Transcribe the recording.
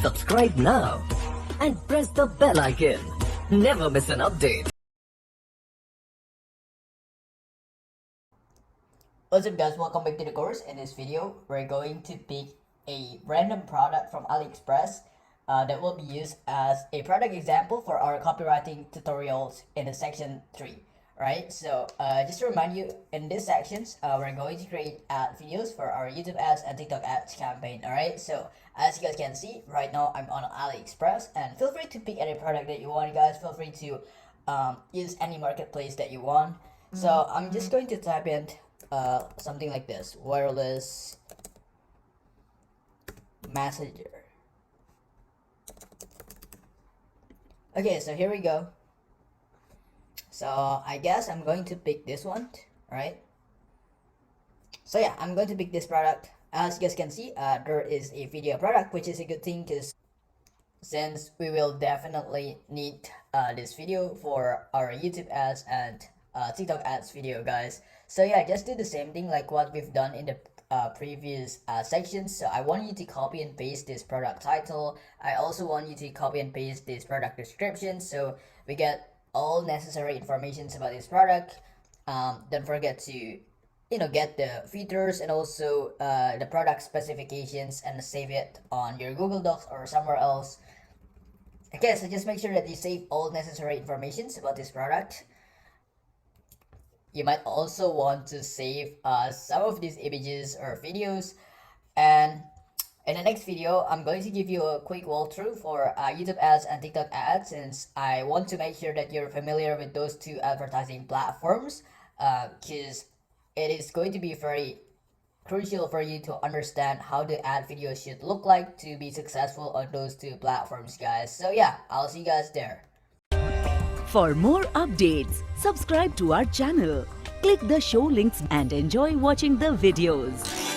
Subscribe now and press the bell icon. Never miss an update. What's up guys, welcome back to the course. In this video, we're going to pick a random product from AliExpress that will be used as a product example for our copywriting tutorials in the section 3. Right, so just to remind you, in these sections, we're going to create ad videos for our YouTube ads and TikTok ads campaign. Alright, so as you guys can see, right now I'm on AliExpress, and feel free to pick any product that you want, guys. Feel free to use any marketplace that you want. So I'm just going to type in something like this: wireless messenger. Okay, so here we go. So I guess I'm going to pick this one, right? So yeah, I'm going to pick this product. As you guys can see, there is a video product, which is a good thing because since we will definitely need this video for our YouTube ads and TikTok ads video, guys. So yeah, just do the same thing like what we've done in the previous sections. So I want you to copy and paste this product title. I also want you to copy and paste this product description, so we get all necessary information about this product. Don't forget to get the features and also the product specifications and save it on your Google Docs or somewhere else. Okay, so just make sure that you save all necessary information about this product. You might also want to save some of these images or videos, and in the next video, I'm going to give you a quick walkthrough for YouTube ads and TikTok ads, since I want to make sure that you're familiar with those two advertising platforms, because it is going to be very crucial for you to understand how the ad video should look like to be successful on those two platforms, guys. So yeah, I'll see you guys there. For more updates, subscribe to our channel, click the show links and enjoy watching the videos.